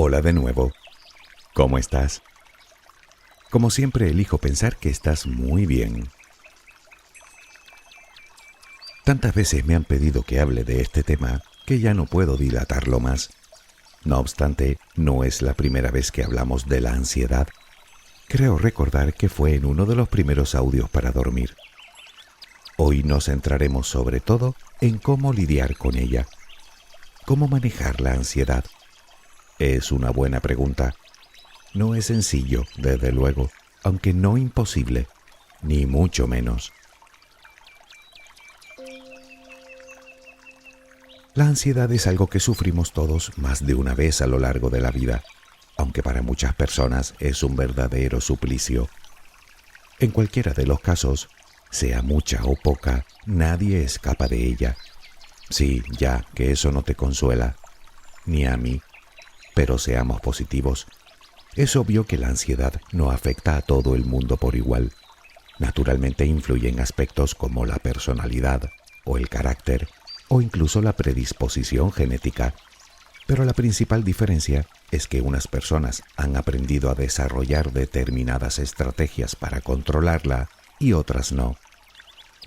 Hola de nuevo. ¿Cómo estás? Como siempre, elijo pensar que estás muy bien. Tantas veces me han pedido que hable de este tema que ya no puedo dilatarlo más. No obstante, no es la primera vez que hablamos de la ansiedad. Creo recordar que fue en uno de los primeros audios para dormir. Hoy nos centraremos sobre todo en cómo lidiar con ella. ¿Cómo manejar la ansiedad? Es una buena pregunta. No es sencillo, desde luego, aunque no imposible, ni mucho menos. La ansiedad es algo que sufrimos todos más de una vez a lo largo de la vida, aunque para muchas personas es un verdadero suplicio. En cualquiera de los casos, sea mucha o poca, nadie escapa de ella. Sí, ya que eso no te consuela, ni a mí, pero seamos positivos. Es obvio que la ansiedad no afecta a todo el mundo por igual. Naturalmente influye en aspectos como la personalidad, o el carácter, o incluso la predisposición genética. Pero la principal diferencia es que unas personas han aprendido a desarrollar determinadas estrategias para controlarla y otras no.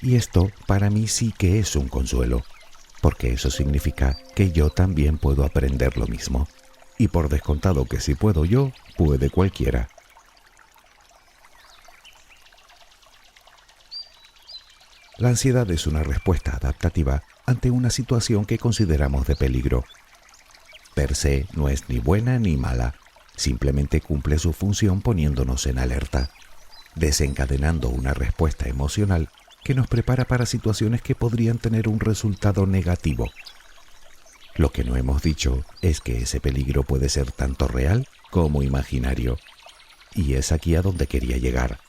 Y esto para mí sí que es un consuelo, porque eso significa que yo también puedo aprender lo mismo. Y por descontado que si puedo yo, puede cualquiera. La ansiedad es una respuesta adaptativa ante una situación que consideramos de peligro. Per se no es ni buena ni mala, simplemente cumple su función poniéndonos en alerta, desencadenando una respuesta emocional que nos prepara para situaciones que podrían tener un resultado negativo. Lo que no hemos dicho es que ese peligro puede ser tanto real como imaginario. Y es aquí a donde quería llegar.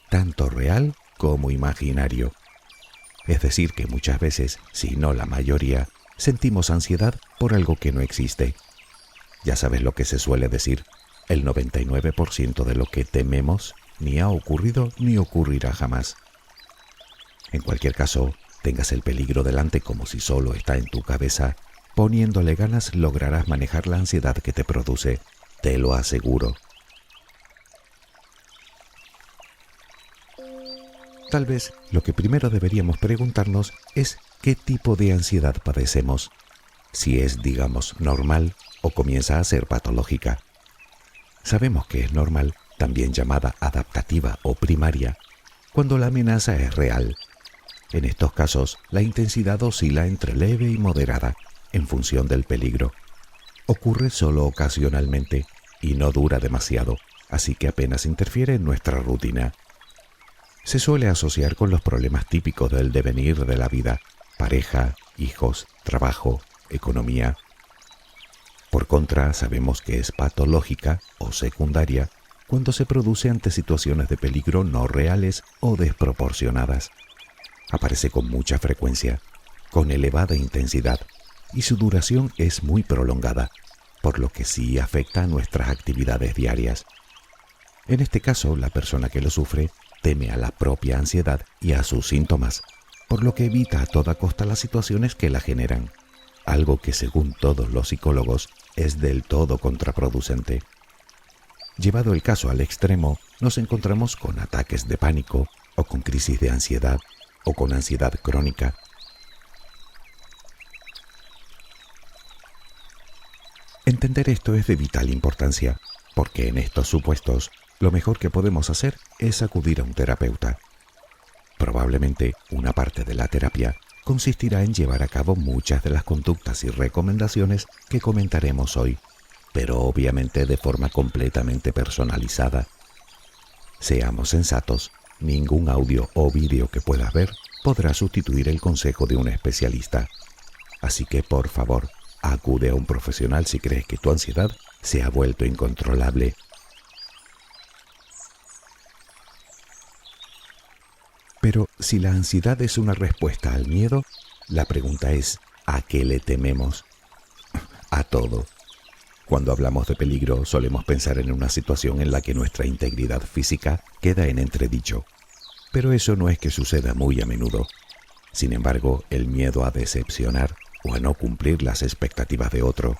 Tanto real como imaginario. Es decir, que muchas veces, si no la mayoría, sentimos ansiedad por algo que no existe. Ya sabes lo que se suele decir, el 99% de lo que tememos ni ha ocurrido ni ocurrirá jamás. En cualquier caso, tengas el peligro delante como si solo está en tu cabeza, poniéndole ganas lograrás manejar la ansiedad que te produce, te lo aseguro. Tal vez lo que primero deberíamos preguntarnos es qué tipo de ansiedad padecemos, si es, digamos, normal o comienza a ser patológica. Sabemos que es normal, también llamada adaptativa o primaria, cuando la amenaza es real. En estos casos, la intensidad oscila entre leve y moderada, en función del peligro. Ocurre solo ocasionalmente y no dura demasiado, así que apenas interfiere en nuestra rutina. Se suele asociar con los problemas típicos del devenir de la vida: pareja, hijos, trabajo, economía. Por contra, sabemos que es patológica o secundaria cuando se produce ante situaciones de peligro no reales o desproporcionadas. Aparece con mucha frecuencia, con elevada intensidad, y su duración es muy prolongada, por lo que sí afecta a nuestras actividades diarias. En este caso, la persona que lo sufre teme a la propia ansiedad y a sus síntomas, por lo que evita a toda costa las situaciones que la generan, algo que según todos los psicólogos es del todo contraproducente. Llevado el caso al extremo, nos encontramos con ataques de pánico, o con crisis de ansiedad, o con ansiedad crónica. Entender esto es de vital importancia, porque en estos supuestos lo mejor que podemos hacer es acudir a un terapeuta. Probablemente una parte de la terapia consistirá en llevar a cabo muchas de las conductas y recomendaciones que comentaremos hoy, pero obviamente de forma completamente personalizada. Seamos sensatos, ningún audio o vídeo que puedas ver podrá sustituir el consejo de un especialista. Así que, por favor, acude a un profesional si crees que tu ansiedad se ha vuelto incontrolable. Pero si la ansiedad es una respuesta al miedo, la pregunta es, ¿a qué le tememos? A todo. Cuando hablamos de peligro, solemos pensar en una situación en la que nuestra integridad física queda en entredicho. Pero eso no es que suceda muy a menudo. Sin embargo, el miedo a decepcionar o a no cumplir las expectativas de otro,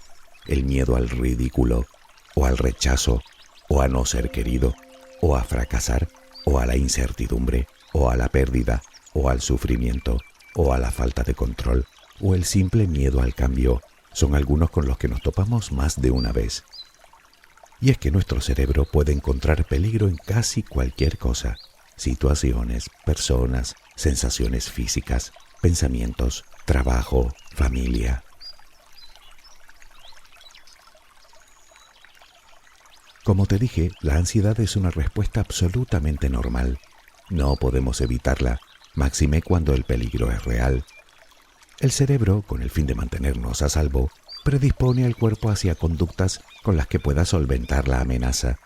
el miedo al ridículo, o al rechazo, o a no ser querido, o a fracasar, o a la incertidumbre, o a la pérdida, o al sufrimiento, o a la falta de control, o el simple miedo al cambio, son algunos con los que nos topamos más de una vez. Y es que nuestro cerebro puede encontrar peligro en casi cualquier cosa: situaciones, personas, sensaciones físicas, pensamientos, trabajo, familia. Como te dije, la ansiedad es una respuesta absolutamente normal. No podemos evitarla, máxime cuando el peligro es real. El cerebro, con el fin de mantenernos a salvo, predispone al cuerpo hacia conductas con las que pueda solventar la amenaza.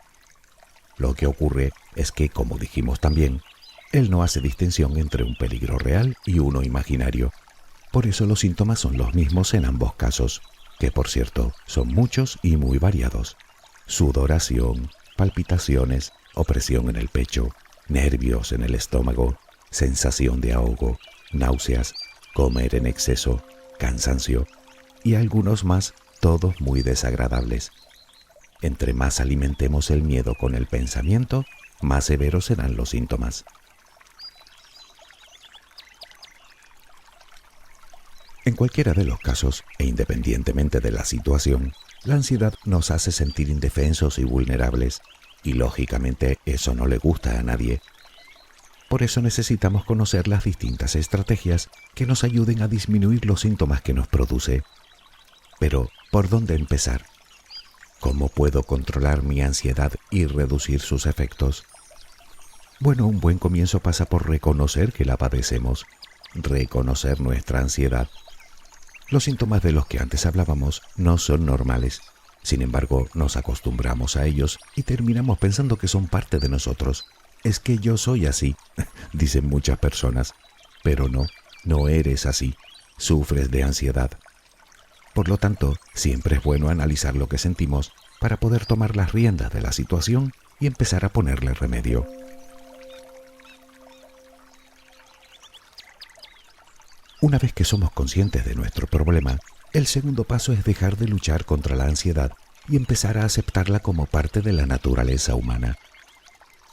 Lo que ocurre es que, como dijimos también, él no hace distinción entre un peligro real y uno imaginario. Por eso los síntomas son los mismos en ambos casos, que por cierto son muchos y muy variados: sudoración, palpitaciones, opresión en el pecho, nervios en el estómago, sensación de ahogo, náuseas, comer en exceso, cansancio y algunos más, todos muy desagradables. Entre más alimentemos el miedo con el pensamiento, más severos serán los síntomas. En cualquiera de los casos, e independientemente de la situación, la ansiedad nos hace sentir indefensos y vulnerables, y lógicamente eso no le gusta a nadie. Por eso necesitamos conocer las distintas estrategias que nos ayuden a disminuir los síntomas que nos produce. Pero, ¿por dónde empezar? ¿Cómo puedo controlar mi ansiedad y reducir sus efectos? Bueno, un buen comienzo pasa por reconocer que la padecemos, reconocer nuestra ansiedad. Los síntomas de los que antes hablábamos no son normales. Sin embargo, nos acostumbramos a ellos y terminamos pensando que son parte de nosotros. Es que yo soy así, dicen muchas personas. Pero no, no eres así. Sufres de ansiedad. Por lo tanto, siempre es bueno analizar lo que sentimos para poder tomar las riendas de la situación y empezar a ponerle remedio. Una vez que somos conscientes de nuestro problema, el segundo paso es dejar de luchar contra la ansiedad y empezar a aceptarla como parte de la naturaleza humana.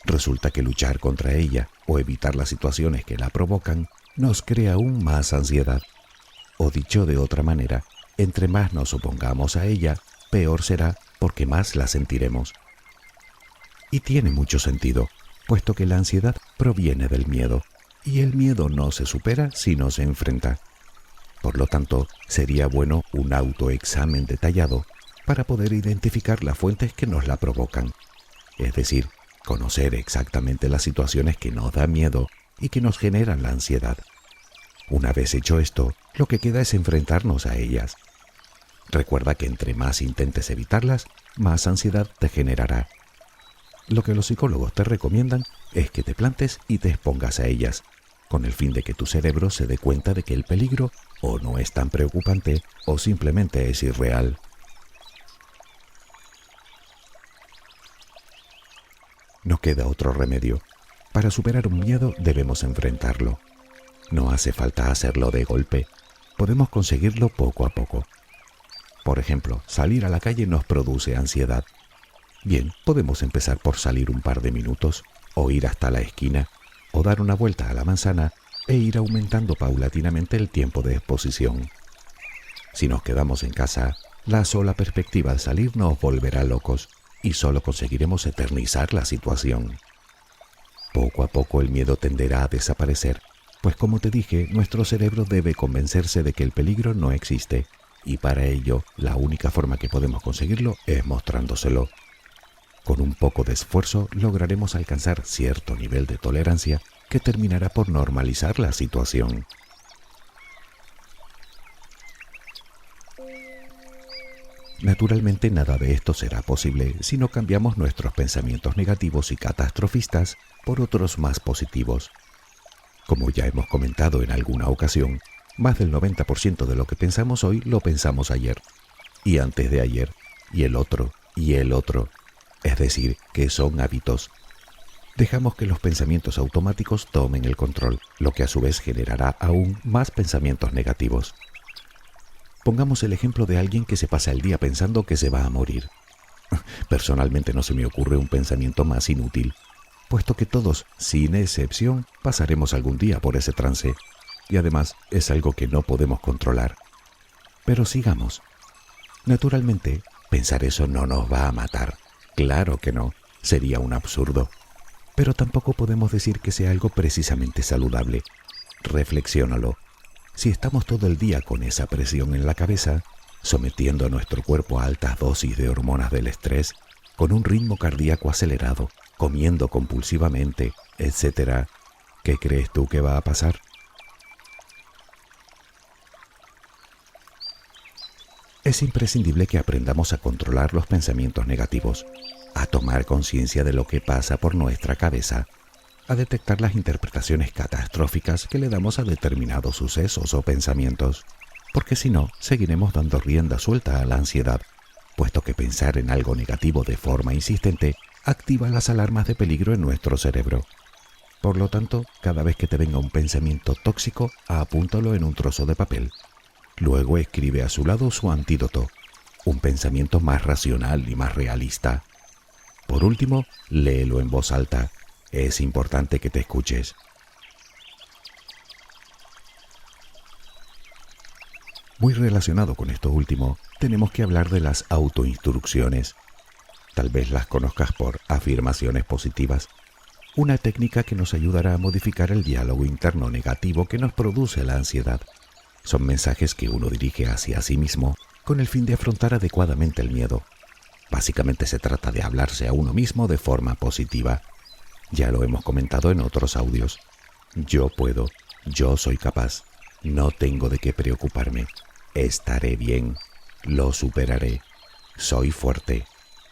Resulta que luchar contra ella o evitar las situaciones que la provocan nos crea aún más ansiedad. O dicho de otra manera, entre más nos opongamos a ella, peor será porque más la sentiremos. Y tiene mucho sentido, puesto que la ansiedad proviene del miedo, y el miedo no se supera si no se enfrenta. Por lo tanto, sería bueno un autoexamen detallado para poder identificar las fuentes que nos la provocan, es decir, conocer exactamente las situaciones que nos dan miedo y que nos generan la ansiedad. Una vez hecho esto, lo que queda es enfrentarnos a ellas. Recuerda que entre más intentes evitarlas, más ansiedad te generará. Lo que los psicólogos te recomiendan es que te plantes y te expongas a ellas, con el fin de que tu cerebro se dé cuenta de que el peligro o no es tan preocupante o simplemente es irreal. No queda otro remedio. Para superar un miedo debemos enfrentarlo. No hace falta hacerlo de golpe. Podemos conseguirlo poco a poco. Por ejemplo, salir a la calle nos produce ansiedad. Bien, podemos empezar por salir un par de minutos, o ir hasta la esquina, o dar una vuelta a la manzana e ir aumentando paulatinamente el tiempo de exposición. Si nos quedamos en casa, la sola perspectiva de salir nos volverá locos y solo conseguiremos eternizar la situación. Poco a poco el miedo tenderá a desaparecer, pues como te dije, nuestro cerebro debe convencerse de que el peligro no existe, y para ello la única forma que podemos conseguirlo es mostrándoselo. Con un poco de esfuerzo lograremos alcanzar cierto nivel de tolerancia que terminará por normalizar la situación. Naturalmente nada de esto será posible si no cambiamos nuestros pensamientos negativos y catastrofistas por otros más positivos. Como ya hemos comentado en alguna ocasión, más del 90% de lo que pensamos hoy lo pensamos ayer, y antes de ayer, y el otro, y el otro. Es decir, que son hábitos. Dejamos que los pensamientos automáticos tomen el control, lo que a su vez generará aún más pensamientos negativos. Pongamos el ejemplo de alguien que se pasa el día pensando que se va a morir. Personalmente no se me ocurre un pensamiento más inútil, puesto que todos, sin excepción, pasaremos algún día por ese trance, y además es algo que no podemos controlar. Pero sigamos. Naturalmente, pensar eso no nos va a matar. Claro que no, sería un absurdo. Pero tampoco podemos decir que sea algo precisamente saludable. Reflexiónalo. Si estamos todo el día con esa presión en la cabeza, sometiendo a nuestro cuerpo a altas dosis de hormonas del estrés, con un ritmo cardíaco acelerado, comiendo compulsivamente, etc., ¿qué crees tú que va a pasar? Es imprescindible que aprendamos a controlar los pensamientos negativos, a tomar conciencia de lo que pasa por nuestra cabeza, a detectar las interpretaciones catastróficas que le damos a determinados sucesos o pensamientos, porque si no, seguiremos dando rienda suelta a la ansiedad, puesto que pensar en algo negativo de forma insistente activa las alarmas de peligro en nuestro cerebro. Por lo tanto, cada vez que te venga un pensamiento tóxico, apúntalo en un trozo de papel. Luego escribe a su lado su antídoto, un pensamiento más racional y más realista. Por último, léelo en voz alta. Es importante que te escuches. Muy relacionado con esto último, tenemos que hablar de las autoinstrucciones. Tal vez las conozcas por afirmaciones positivas, una técnica que nos ayudará a modificar el diálogo interno negativo que nos produce la ansiedad. Son mensajes que uno dirige hacia sí mismo con el fin de afrontar adecuadamente el miedo. Básicamente se trata de hablarse a uno mismo de forma positiva. Ya lo hemos comentado en otros audios. Yo puedo, yo soy capaz, no tengo de qué preocuparme, estaré bien, lo superaré, soy fuerte,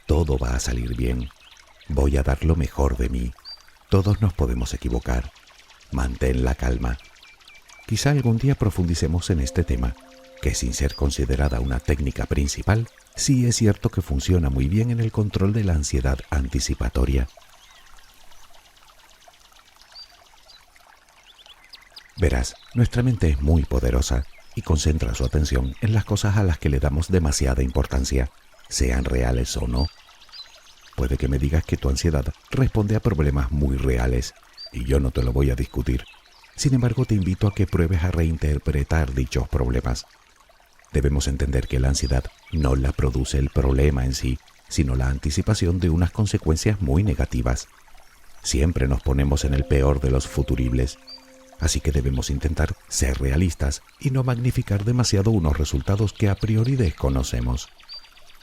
todo va a salir bien, voy a dar lo mejor de mí, todos nos podemos equivocar, mantén la calma. Quizá algún día profundicemos en este tema, que sin ser considerada una técnica principal, sí es cierto que funciona muy bien en el control de la ansiedad anticipatoria. Verás, nuestra mente es muy poderosa y concentra su atención en las cosas a las que le damos demasiada importancia, sean reales o no. Puede que me digas que tu ansiedad responde a problemas muy reales, y yo no te lo voy a discutir. Sin embargo, te invito a que pruebes a reinterpretar dichos problemas. Debemos entender que la ansiedad no la produce el problema en sí, sino la anticipación de unas consecuencias muy negativas. Siempre nos ponemos en el peor de los futuribles, así que debemos intentar ser realistas y no magnificar demasiado unos resultados que a priori desconocemos.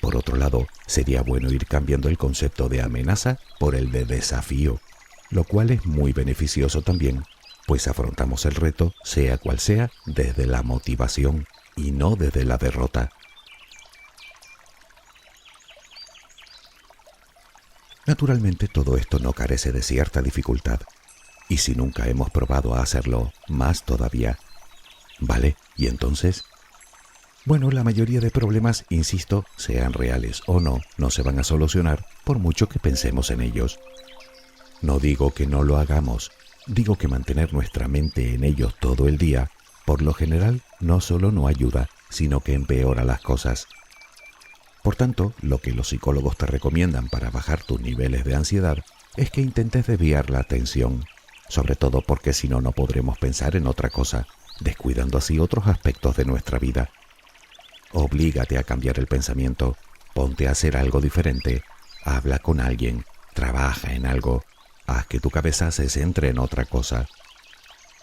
Por otro lado, sería bueno ir cambiando el concepto de amenaza por el de desafío, lo cual es muy beneficioso también, pues afrontamos el reto, sea cual sea, desde la motivación y no desde la derrota. Naturalmente todo esto no carece de cierta dificultad, y si nunca hemos probado a hacerlo, más todavía. ¿Vale? ¿Y entonces? Bueno, la mayoría de problemas, insisto, sean reales o no, no se van a solucionar por mucho que pensemos en ellos. No digo que no lo hagamos, digo que mantener nuestra mente en ellos todo el día, por lo general, no solo no ayuda, sino que empeora las cosas. Por tanto, lo que los psicólogos te recomiendan para bajar tus niveles de ansiedad es que intentes desviar la atención, sobre todo porque si no, no podremos pensar en otra cosa, descuidando así otros aspectos de nuestra vida. Oblígate a cambiar el pensamiento, ponte a hacer algo diferente, habla con alguien, trabaja en algo, haz que tu cabeza se centre en otra cosa.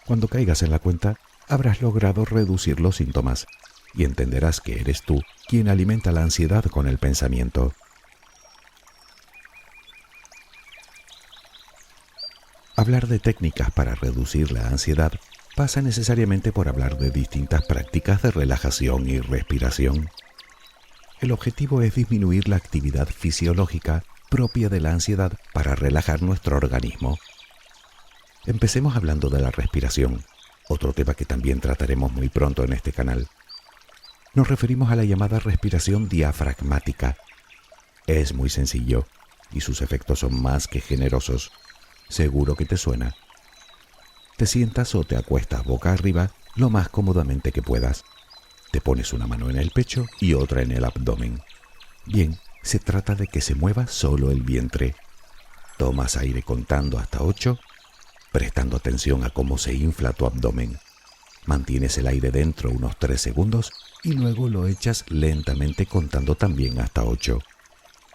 Cuando caigas en la cuenta, habrás logrado reducir los síntomas y entenderás que eres tú quien alimenta la ansiedad con el pensamiento. Hablar de técnicas para reducir la ansiedad pasa necesariamente por hablar de distintas prácticas de relajación y respiración. El objetivo es disminuir la actividad fisiológica propia de la ansiedad para relajar nuestro organismo. Empecemos hablando de la respiración, otro tema que también trataremos muy pronto en este canal. Nos referimos a la llamada respiración diafragmática. Es muy sencillo y sus efectos son más que generosos. Seguro que te suena. Te sientas o te acuestas boca arriba lo más cómodamente que puedas. Te pones una mano en el pecho y otra en el abdomen. Bien, Se trata de que se mueva solo el vientre. Tomas aire contando hasta 8, prestando atención a cómo se infla tu abdomen. Mantienes el aire dentro unos 3 segundos y luego lo echas lentamente contando también hasta 8.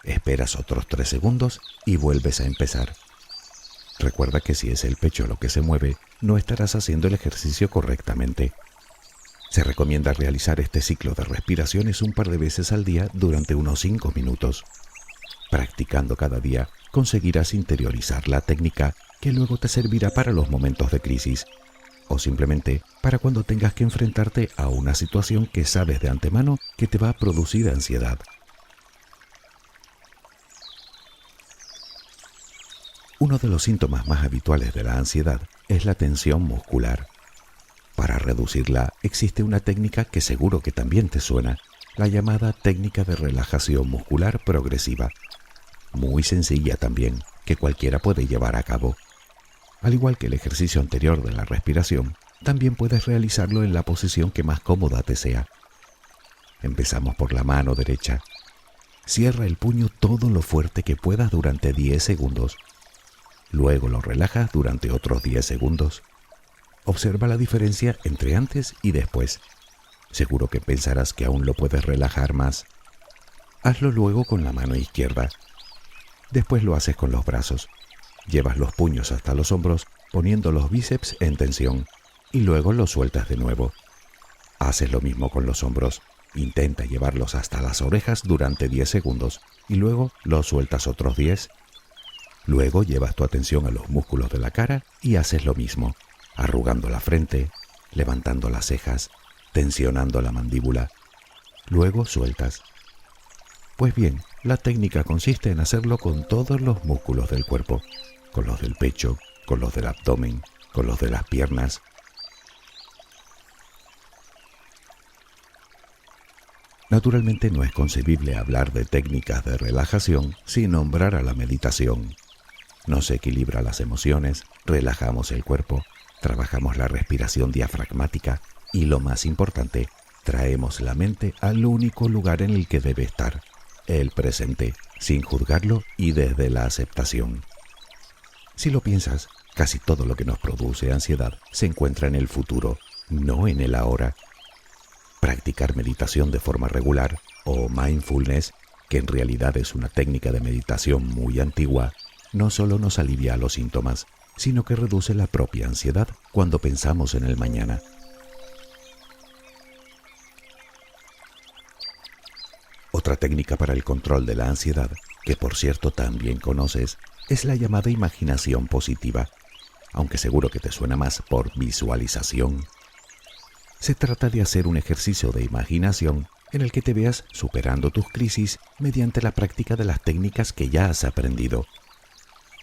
Esperas otros 3 segundos y vuelves a empezar. Recuerda que si es el pecho lo que se mueve, no estarás haciendo el ejercicio correctamente. Se recomienda realizar este ciclo de respiraciones un par de veces al día durante unos 5 minutos. Practicando cada día, conseguirás interiorizar la técnica que luego te servirá para los momentos de crisis o simplemente para cuando tengas que enfrentarte a una situación que sabes de antemano que te va a producir ansiedad. Uno de los síntomas más habituales de la ansiedad es la tensión muscular. Para reducirla existe una técnica que seguro que también te suena, la llamada técnica de relajación muscular progresiva. Muy sencilla también, que cualquiera puede llevar a cabo. Al igual que el ejercicio anterior de la respiración, también puedes realizarlo en la posición que más cómoda te sea. Empezamos por la mano derecha. Cierra el puño todo lo fuerte que puedas durante 10 segundos. Luego lo relajas durante otros 10 segundos. Observa la diferencia entre antes y después. Seguro que pensarás que aún lo puedes relajar más. Hazlo luego con la mano izquierda. Después lo haces con los brazos. Llevas los puños hasta los hombros, poniendo los bíceps en tensión, y luego los sueltas de nuevo. Haces lo mismo con los hombros. Intenta llevarlos hasta las orejas durante 10 segundos, y luego los sueltas otros 10. Luego llevas tu atención a los músculos de la cara y haces lo mismo, arrugando la frente, levantando las cejas, tensionando la mandíbula. Luego sueltas. Pues bien, la técnica consiste en hacerlo con todos los músculos del cuerpo, con los del pecho, con los del abdomen, con los de las piernas. Naturalmente no es concebible hablar de técnicas de relajación sin nombrar a la meditación. Nos equilibra las emociones, relajamos el cuerpo, trabajamos la respiración diafragmática y, lo más importante, traemos la mente al único lugar en el que debe estar, el presente, sin juzgarlo y desde la aceptación. Si lo piensas, casi todo lo que nos produce ansiedad se encuentra en el futuro, no en el ahora. Practicar meditación de forma regular, o mindfulness, que en realidad es una técnica de meditación muy antigua, no solo nos alivia los síntomas, sino que reduce la propia ansiedad cuando pensamos en el mañana. Otra técnica para el control de la ansiedad, que por cierto también conoces, es la llamada imaginación positiva, aunque seguro que te suena más por visualización. Se trata de hacer un ejercicio de imaginación en el que te veas superando tus crisis mediante la práctica de las técnicas que ya has aprendido.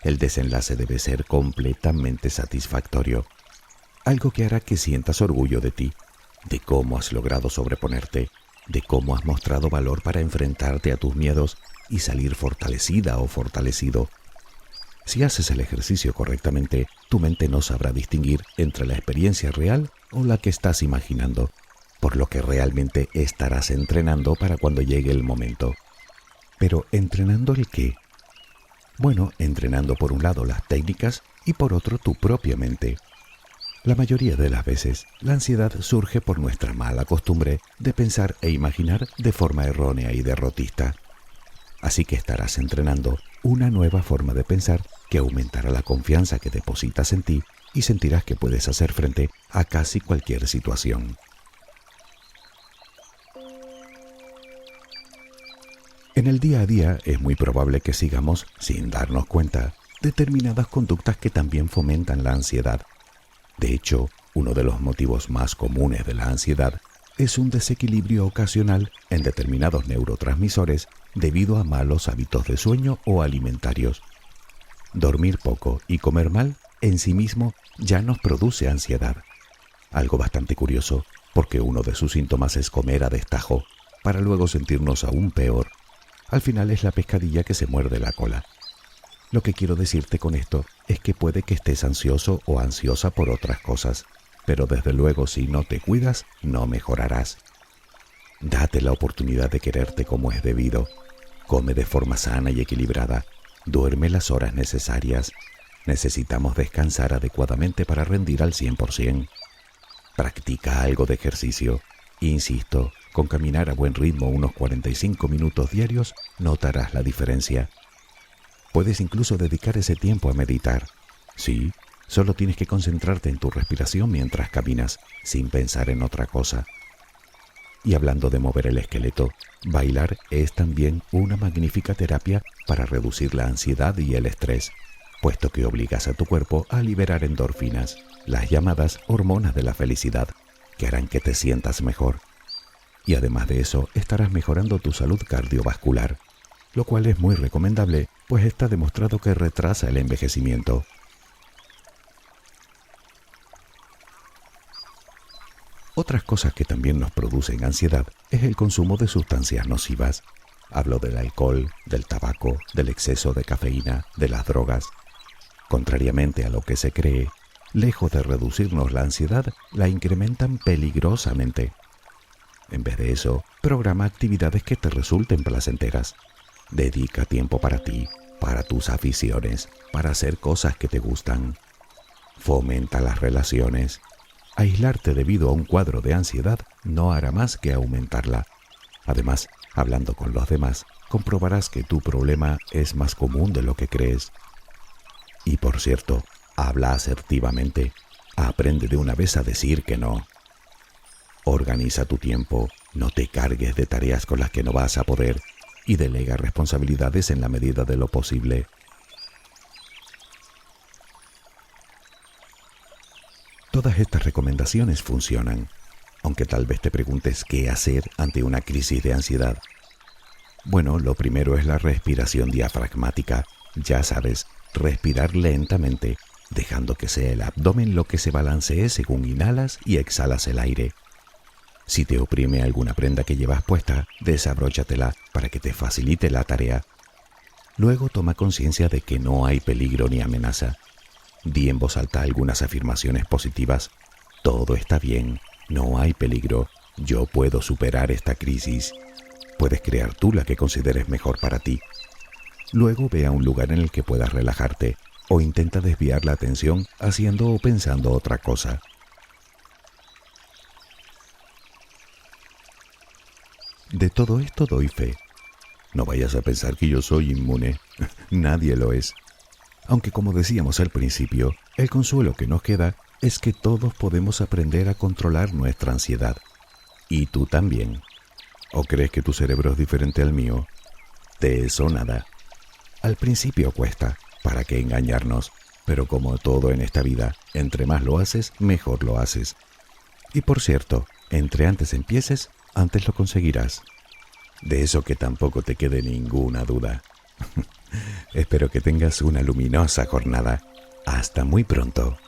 El desenlace debe ser completamente satisfactorio, algo que hará que sientas orgullo de ti, de cómo has logrado sobreponerte, de cómo has mostrado valor para enfrentarte a tus miedos y salir fortalecida o fortalecido. Si haces el ejercicio correctamente, tu mente no sabrá distinguir entre la experiencia real o la que estás imaginando, por lo que realmente estarás entrenando para cuando llegue el momento. Pero ¿entrenando el qué? Bueno, entrenando por un lado las técnicas y por otro tu propia mente. La mayoría de las veces, la ansiedad surge por nuestra mala costumbre de pensar e imaginar de forma errónea y derrotista. Así que estarás entrenando una nueva forma de pensar que aumentará la confianza que depositas en ti y sentirás que puedes hacer frente a casi cualquier situación. En el día a día es muy probable que sigamos, sin darnos cuenta, determinadas conductas que también fomentan la ansiedad. De hecho, uno de los motivos más comunes de la ansiedad es un desequilibrio ocasional en determinados neurotransmisores debido a malos hábitos de sueño o alimentarios. Dormir poco y comer mal en sí mismo ya nos produce ansiedad. Algo bastante curioso, porque uno de sus síntomas es comer a destajo, para luego sentirnos aún peor. Al final es la pescadilla que se muerde la cola. Lo que quiero decirte con esto es que puede que estés ansioso o ansiosa por otras cosas, pero desde luego si no te cuidas, no mejorarás. Date la oportunidad de quererte como es debido. come de forma sana y equilibrada, duerme las horas necesarias. Necesitamos descansar adecuadamente para rendir al 100%. Practica algo de ejercicio. Insisto, con caminar a buen ritmo unos 45 minutos diarios notarás la diferencia. Puedes incluso dedicar ese tiempo a meditar. Sí, solo tienes que concentrarte en tu respiración mientras caminas, sin pensar en otra cosa. Y hablando de mover el esqueleto, bailar es también una magnífica terapia para reducir la ansiedad y el estrés, puesto que obligas a tu cuerpo a liberar endorfinas, las llamadas hormonas de la felicidad, que harán que te sientas mejor. Y además de eso, estarás mejorando tu salud cardiovascular, lo cual es muy recomendable, pues está demostrado que retrasa el envejecimiento. Otras cosas que también nos producen ansiedad es el consumo de sustancias nocivas. Hablo del alcohol, del tabaco, del exceso de cafeína, de las drogas. Contrariamente a lo que se cree, lejos de reducirnos la ansiedad, la incrementan peligrosamente. En vez de eso, programa actividades que te resulten placenteras. Dedica tiempo para ti, para tus aficiones, para hacer cosas que te gustan. Fomenta las relaciones. Aislarte debido a un cuadro de ansiedad no hará más que aumentarla. Además, hablando con los demás, comprobarás que tu problema es más común de lo que crees. Y por cierto, habla asertivamente. Aprende de una vez a decir que no. Organiza tu tiempo, no te cargues de tareas con las que no vas a poder y delega responsabilidades en la medida de lo posible. Todas estas recomendaciones funcionan, aunque tal vez te preguntes qué hacer ante una crisis de ansiedad. Bueno, lo primero es la respiración diafragmática. Ya sabes, respirar lentamente, dejando que sea el abdomen lo que se balancee según inhalas y exhalas el aire. Si te oprime alguna prenda que llevas puesta, desabróchatela para que te facilite la tarea. Luego toma conciencia de que no hay peligro ni amenaza. Di en voz alta algunas afirmaciones positivas. Todo está bien, no hay peligro, yo puedo superar esta crisis. Puedes crear tú la que consideres mejor para ti. Luego ve a un lugar en el que puedas relajarte o intenta desviar la atención haciendo o pensando otra cosa. De todo esto doy fe. No vayas a pensar que yo soy inmune. Nadie lo es. Aunque como decíamos al principio, el consuelo que nos queda es que todos podemos aprender a controlar nuestra ansiedad. Y tú también. ¿O crees que tu cerebro es diferente al mío? De eso nada. Al principio cuesta, ¿para qué engañarnos? Pero como todo en esta vida, entre más lo haces, mejor lo haces. Y por cierto, entre antes empieces, antes lo conseguirás. De eso que tampoco te quede ninguna duda. Espero que tengas una luminosa jornada. Hasta muy pronto.